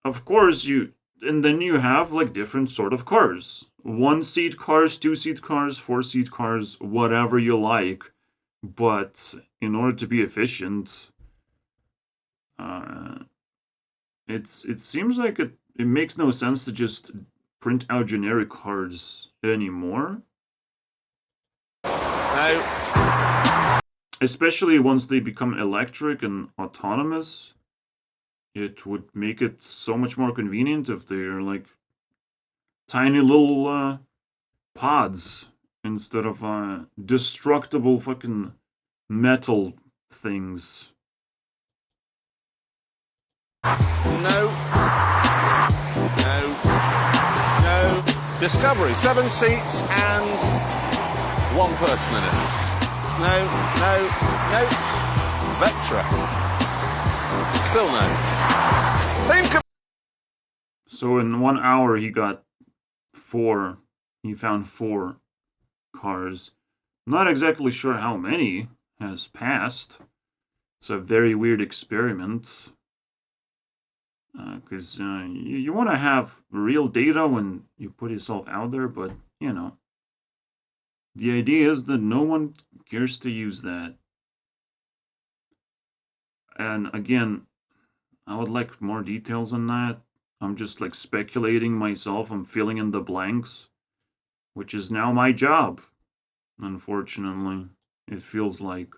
Speaker 1: Of course, and then you have, like, different sort of cars. One-seat cars, two-seat cars, four-seat cars, whatever you like. But in order to be efficient, it seems like it makes no sense to just print out generic cards anymore.
Speaker 19: No.
Speaker 1: Especially once they become electric and autonomous. It would make it so much more convenient if they're like tiny little pods instead of destructible fucking metal things.
Speaker 19: No. No. No. Discovery, 7 seats and 1 person in it. No, no, no. Vectra. Still no. Think of...
Speaker 1: So in 1 hour he got 4. He found 4 cars. Not exactly sure how many has passed. It's a very weird experiment. Because you want to have real data when you put yourself out there, but, you know. The idea is that no one cares to use that. And again, I would like more details on that. I'm just like speculating myself. I'm filling in the blanks, which is now my job. Unfortunately, it feels like.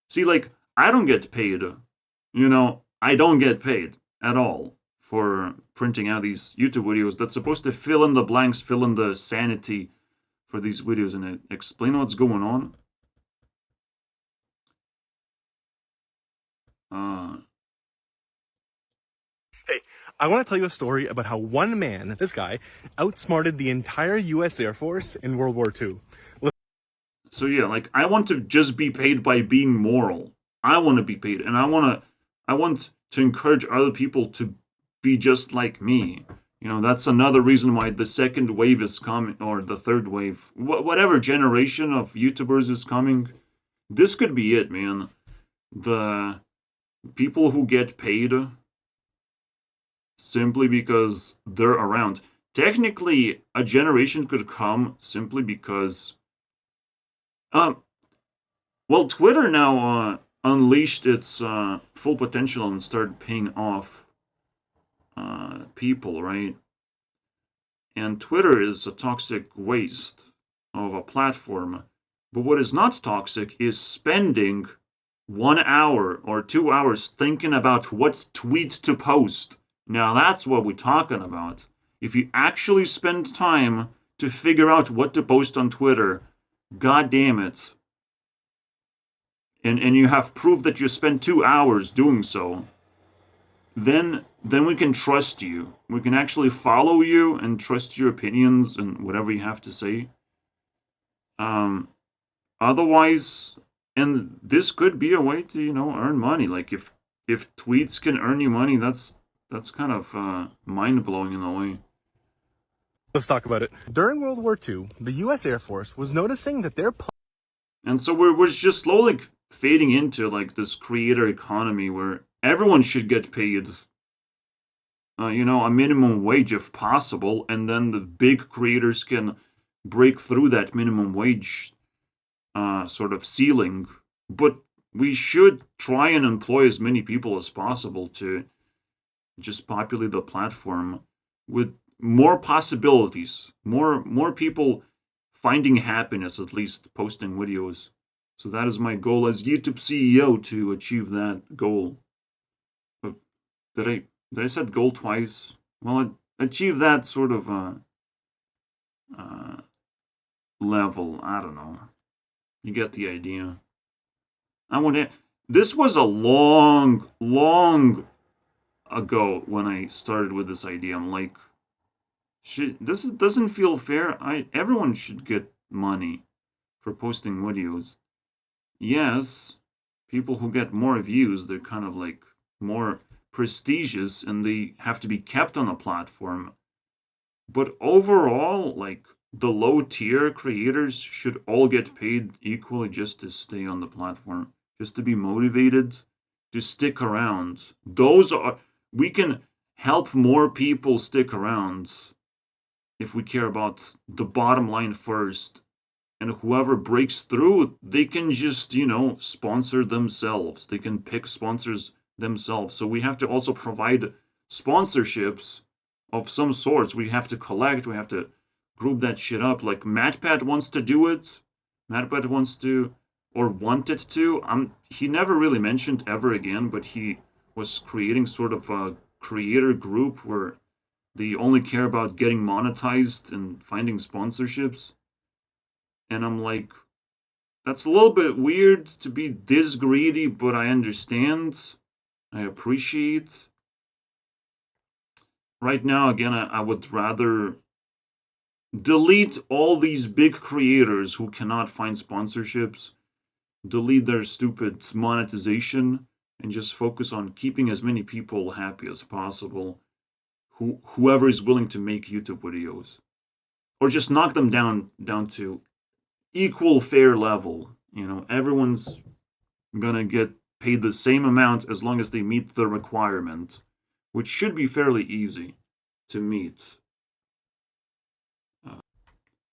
Speaker 1: See, like, I don't get paid. You know, I don't get paid at all for printing out these YouTube videos that's supposed to fill in the blanks, fill in the sanity for these videos and explain what's going on.
Speaker 20: Hey, I want to tell you a story about how one man, this guy, outsmarted the entire US Air Force in World War II.
Speaker 1: So yeah, like, I want to just be paid by being moral. I want to be paid, and I want to encourage other people to be just like me. You know, that's another reason why the second wave is coming, or the third wave, whatever generation of YouTubers is coming. This could be it, man. The people who get paid simply because they're around. Technically, a generation could come simply because, well, Twitter now unleashed its full potential and started paying off people, right? And Twitter is a toxic waste of a platform. But what is not toxic is spending 1 hour or 2 hours thinking about what tweet to post. Now that's what we're talking about. If you actually spend time to figure out what to post on Twitter, god damn it. And you have proof that you spent 2 hours doing so, then we can trust you. We can actually follow you and trust your opinions and whatever you have to say. Otherwise, and this could be a way to, you know, earn money. Like, if tweets can earn you money, that's kind of mind-blowing in a way.
Speaker 20: Let's talk about it. During World War II, the US Air Force was noticing that their
Speaker 1: and so we're just slowly fading into like this creator economy where everyone should get paid, you know, a minimum wage if possible, and then the big creators can break through that minimum wage sort of ceiling. But we should try and employ as many people as possible to just populate the platform with more possibilities, more people finding happiness, at least posting videos. So that is my goal as YouTube CEO, to achieve that goal. But did I said goal twice? Well, achieve that sort of level. I don't know. You get the idea. I want to. This was a long ago when I started with this idea. I'm like, shit, this doesn't feel fair. Everyone should get money for posting videos. Yes, people who get more views, they're kind of like more prestigious and they have to be kept on the platform. But overall, like, the low tier creators should all get paid equally just to stay on the platform, just to be motivated to stick around. We can help more people stick around if we care about the bottom line first And whoever breaks through, they can just, you know, sponsor themselves. They can pick sponsors themselves. So we have to also provide sponsorships of some sorts. We have to collect, we have to group that shit up. Like MatPat wants to do it. MatPat wants to, or wanted to. He never really mentioned ever again, but he was creating sort of a creator group where they only care about getting monetized and finding sponsorships. And I'm like, that's a little bit weird to be this greedy, but I understand. I appreciate. Right now, again, I would rather delete all these big creators who cannot find sponsorships, delete their stupid monetization, and just focus on keeping as many people happy as possible. Whoever is willing to make YouTube videos. Or just knock them down to equal fair level. You know, everyone's gonna get paid the same amount as long as they meet the requirement, which should be fairly easy to meet.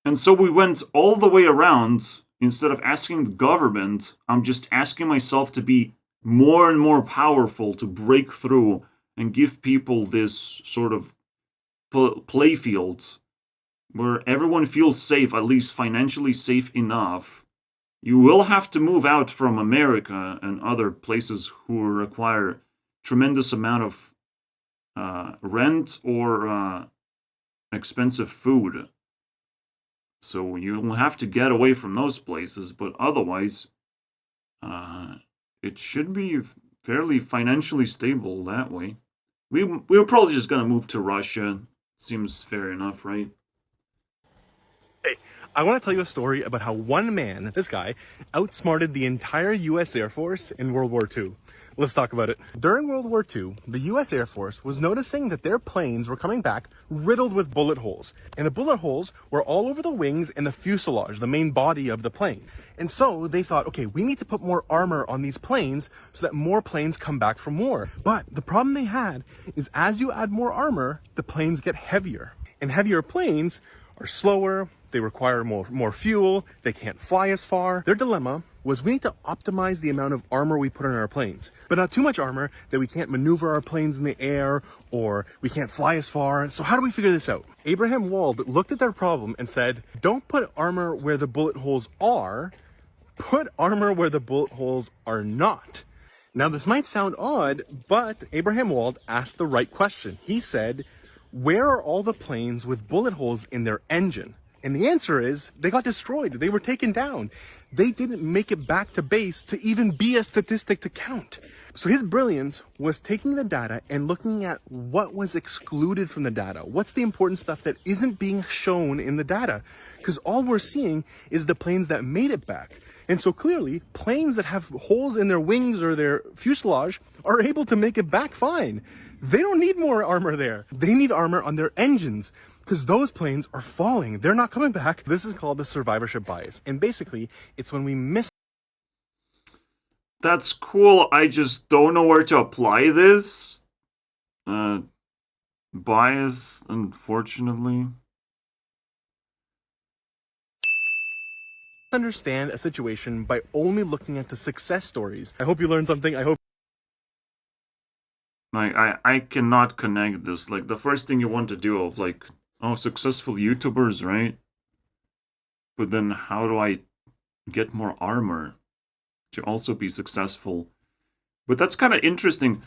Speaker 1: And so we went all the way around. Instead of asking the government, I'm just asking myself to be more and more powerful, to break through and give people this sort of playfield where everyone feels safe, at least financially safe enough. You will have to move out from America and other places who require tremendous amount of rent or expensive food. So you'll have to get away from those places, but otherwise, it should be fairly financially stable that way. We're probably just gonna move to Russia. Seems fair enough, right?
Speaker 20: Hey, I want to tell you a story about how one man, this guy, outsmarted the entire US Air Force in World War II. Let's talk about it. During World War II, the US Air Force was noticing that their planes were coming back riddled with bullet holes. And the bullet holes were all over the wings and the fuselage, the main body of the plane. And so they thought, okay, we need to put more armor on these planes so that more planes come back from war. But the problem they had is as you add more armor, the planes get heavier. And heavier planes are slower, they require more fuel, they can't fly as far. Their dilemma was we need to optimize the amount of armor we put on our planes, but not too much armor that we can't maneuver our planes in the air or we can't fly as far. So how do we figure this out? Abraham Wald looked at their problem and said, don't put armor where the bullet holes are, put armor where the bullet holes are not. Now this might sound odd, but Abraham Wald asked the right question. He said, where are all the planes with bullet holes in their engine? And the answer is, they got destroyed. They were taken down. They didn't make it back to base to even be a statistic to count. So his brilliance was taking the data and looking at what was excluded from the data. What's the important stuff that isn't being shown in the data? Because all we're seeing is the planes that made it back. And so clearly, planes that have holes in their wings or their fuselage are able to make it back fine. They don't need more armor there. They need armor on their engines, because those planes are falling. They're not coming back. This is called the survivorship bias. And basically, it's when we miss.
Speaker 1: That's cool. I just don't know where to apply this bias, unfortunately.
Speaker 20: Understand a situation by only looking at the success stories. I hope you learned something. I hope.
Speaker 1: I cannot connect this. Like, the first thing you want to do of, like, oh, successful YouTubers, right? But then how do I get more armor to also be successful? But that's kind of interesting.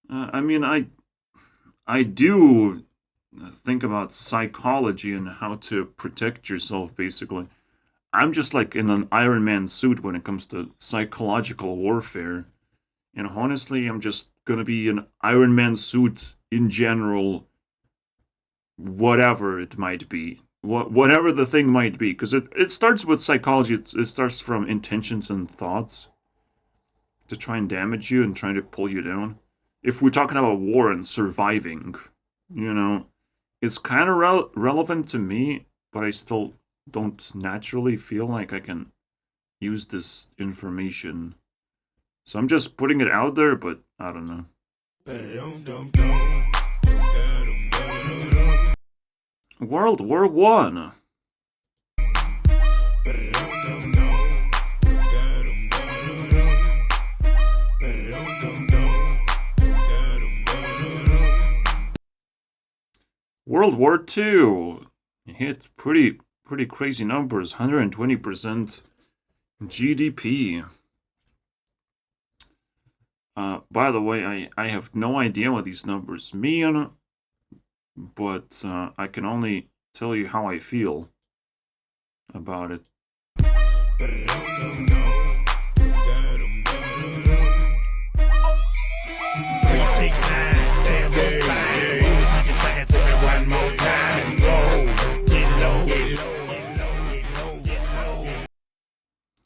Speaker 1: I mean, I do think about psychology and how to protect yourself, basically. I'm just like in an Iron Man suit when it comes to psychological warfare. And honestly, I'm just gonna be an Iron Man suit in general, whatever it might be. Whatever the thing might be. Because it starts with psychology. It starts from intentions and thoughts to try and damage you and try to pull you down. If we're talking about war and surviving, you know, it's kind of relevant to me, but I still don't naturally feel like I can use this information. So I'm just putting it out there, but I don't know. World War I. World War II hit pretty crazy numbers, 120% GDP. By the way, I have no idea what these numbers mean, but I can only tell you how I feel about it.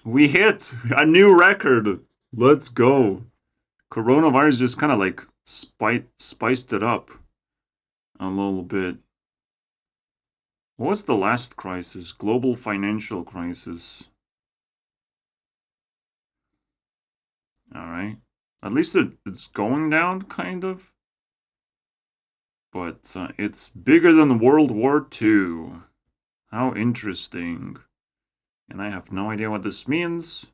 Speaker 1: We hit a new record. Let's go. Coronavirus just kind of like spiced it up a little bit. What was the last crisis? Global financial crisis. Alright. At least it's going down, kind of. But it's bigger than World War II. How interesting. And I have no idea what this means.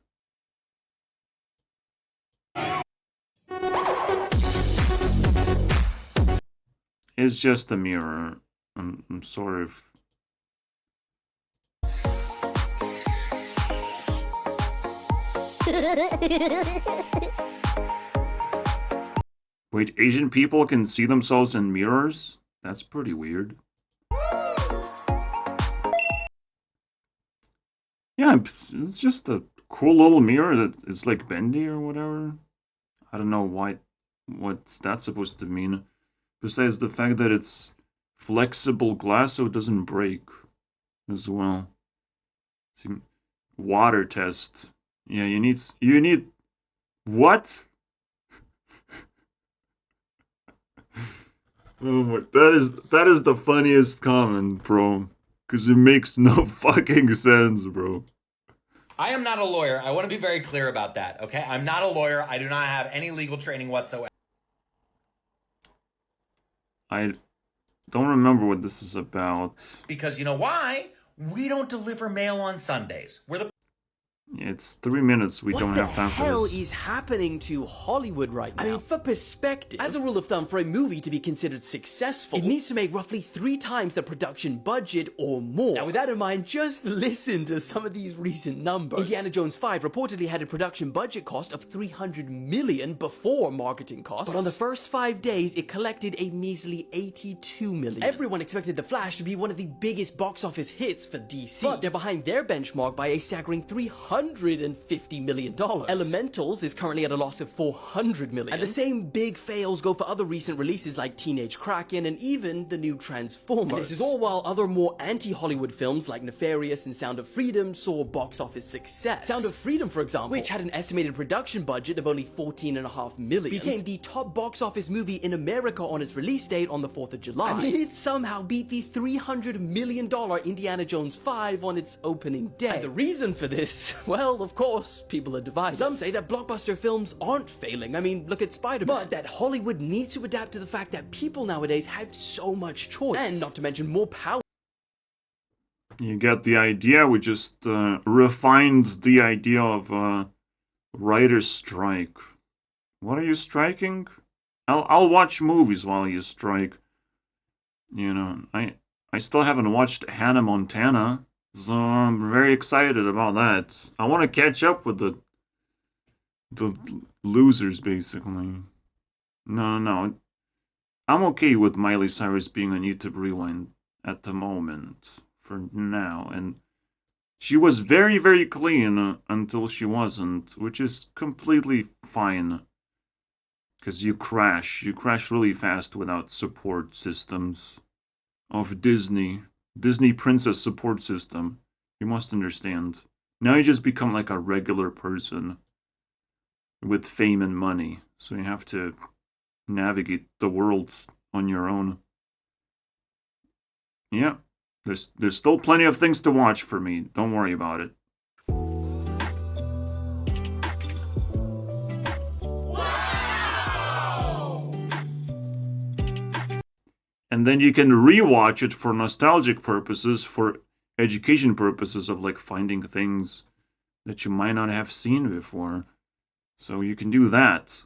Speaker 1: It's just a mirror. I'm sort of... Wait, Asian people can see themselves in mirrors? That's pretty weird. Yeah, it's just a cool little mirror that is like bendy or whatever. I don't know what's that supposed to mean. Besides the fact that it's flexible glass so it doesn't break as well. Water test. Yeah, you need what? Oh my, that is the funniest comment, bro. Cause it makes no fucking sense, bro.
Speaker 21: I am not a lawyer. I want to be very clear about that, okay? I'm not a lawyer. I do not have any legal training whatsoever.
Speaker 1: I don't remember what this is about.
Speaker 21: Because you know why? We don't deliver mail on Sundays. We're the...
Speaker 1: It's 3 minutes. We don't have time for this.
Speaker 6: What the hell is happening to Hollywood right now? I mean, for perspective, as a rule of thumb, for a movie to be considered successful, it needs to make roughly 3 times the production budget or more. Now, with that in mind, just listen to some of these recent numbers. Indiana Jones 5 reportedly had a production budget cost of $300 million before marketing costs, but on the first 5 days, it collected a measly $82 million. Everyone expected The Flash to be one of the biggest box office hits for DC, but they're behind their benchmark by a staggering $350 million. Elementals is currently at a loss of $400 million. And the same big fails go for other recent releases like Teenage Kraken and even the new Transformers. And this is all while other more anti-Hollywood films like Nefarious and Sound of Freedom saw box office success. Sound of Freedom, for example, which had an estimated production budget of only $14.5 million, became the top box office movie in America on its release date on the 4th of July. I mean, it somehow beat the $300 million Indiana Jones 5 on its opening day. And the reason for this, well, of course, people are divided. Some say that blockbuster films aren't failing. I mean, look at Spider-Man. But that Hollywood needs to adapt to the fact that people nowadays have so much choice. And not to mention more power.
Speaker 1: You get the idea. We just refined the idea of writer's strike. What are you striking? I'll watch movies while you strike. You know, I still haven't watched Hannah Montana. So I'm very excited about that. I want to catch up with the losers, basically. No. I'm okay with Miley Cyrus being on YouTube Rewind at the moment, for now. And she was very, very clean until she wasn't, which is completely fine. Because you crash really fast without support systems of Disney princess support system. You must understand. Now you just become like a regular person with fame and money. So you have to navigate the world on your own. Yeah. There's still plenty of things to watch for me. Don't worry about it. And then you can rewatch it for nostalgic purposes, for education purposes of like finding things that you might not have seen before. So you can do that.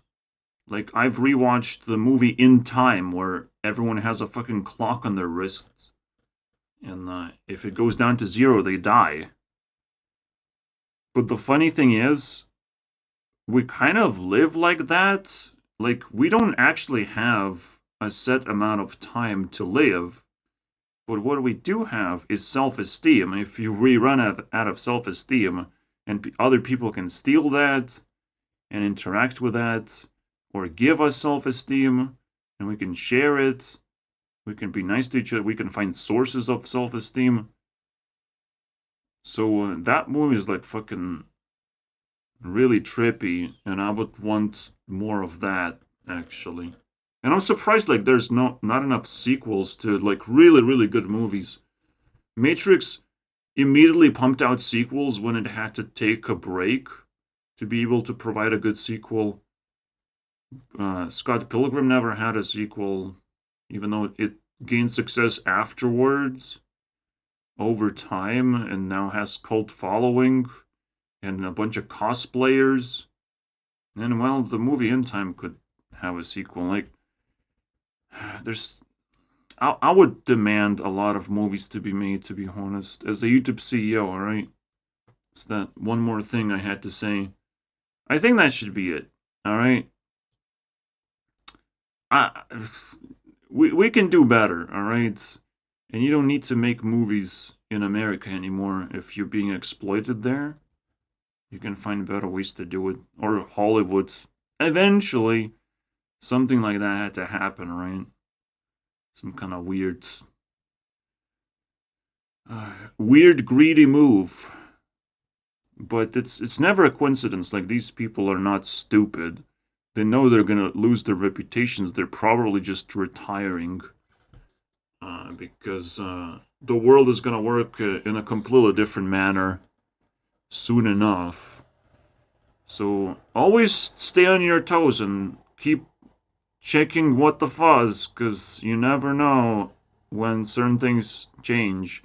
Speaker 1: Like I've rewatched the movie In Time, where everyone has a fucking clock on their wrists. And if it goes down to 0, they die. But the funny thing is, we kind of live like that. Like, we don't actually have a set amount of time to live. But what we do have is self-esteem. If we run out of self-esteem, and other people can steal that, and interact with that, or give us self-esteem, and we can share it, we can be nice to each other, we can find sources of self-esteem. So that movie is like fucking really trippy, and I would want more of that, actually. And I'm surprised like there's not enough sequels to like really good movies. Matrix immediately pumped out sequels when it had to take a break to be able to provide a good sequel. Scott Pilgrim never had a sequel, even though it gained success afterwards, over time, and now has cult following and a bunch of cosplayers. And well, the movie In Time could have a sequel. Like, I would demand a lot of movies to be made, to be honest. As a YouTube CEO, alright? It's that one more thing I had to say. I think that should be it, alright? We can do better, alright? And you don't need to make movies in America anymore if you're being exploited there. You can find better ways to do it. Or Hollywood. Eventually, something like that had to happen, right? Some kind of weird, greedy move. But it's never a coincidence. Like, these people are not stupid. They know they're gonna lose their reputations. They're probably just retiring. Because the world is gonna work in a completely different manner soon enough. So always stay on your toes and keep checking what the fuzz, because you never know when certain things change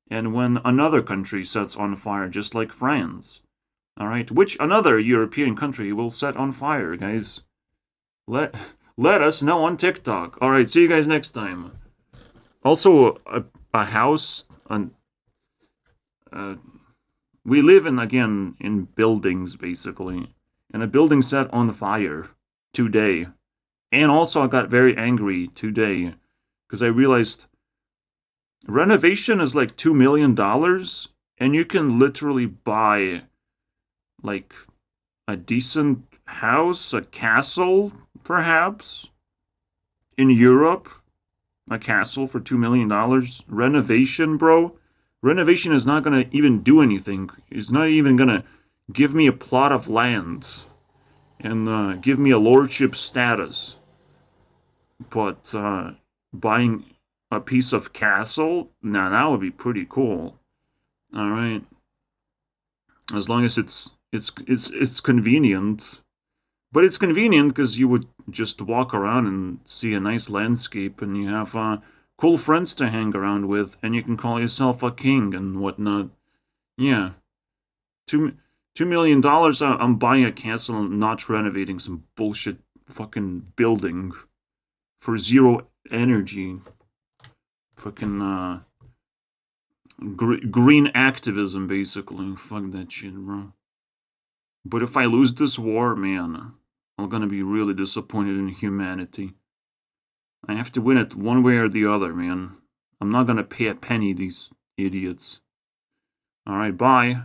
Speaker 1: and when another country sets on fire, just like France. Alright, which another European country will set on fire, guys? Let us know on TikTok. Alright, see you guys next time. Also, a house, we live in buildings, basically. And a building set on fire today. And also I got very angry today because I realized renovation is like $2 million, and you can literally buy like a decent house, a castle, perhaps, in Europe. A castle for $2 million. Renovation, bro. Renovation is not going to even do anything. It's not even going to give me a plot of land and give me a lordship status. But buying a piece of castle, now that would be pretty cool. All right, as long as it's convenient. But it's convenient because you would just walk around and see a nice landscape, and you have cool friends to hang around with, and you can call yourself a king and whatnot. Yeah, $2 million. I'm buying a castle and not renovating some bullshit fucking building for zero energy. Fucking green activism, basically. Fuck that shit, bro. But if I lose this war, man, I'm gonna be really disappointed in humanity. I have to win it one way or the other, man. I'm not gonna pay a penny, these idiots. Alright, bye.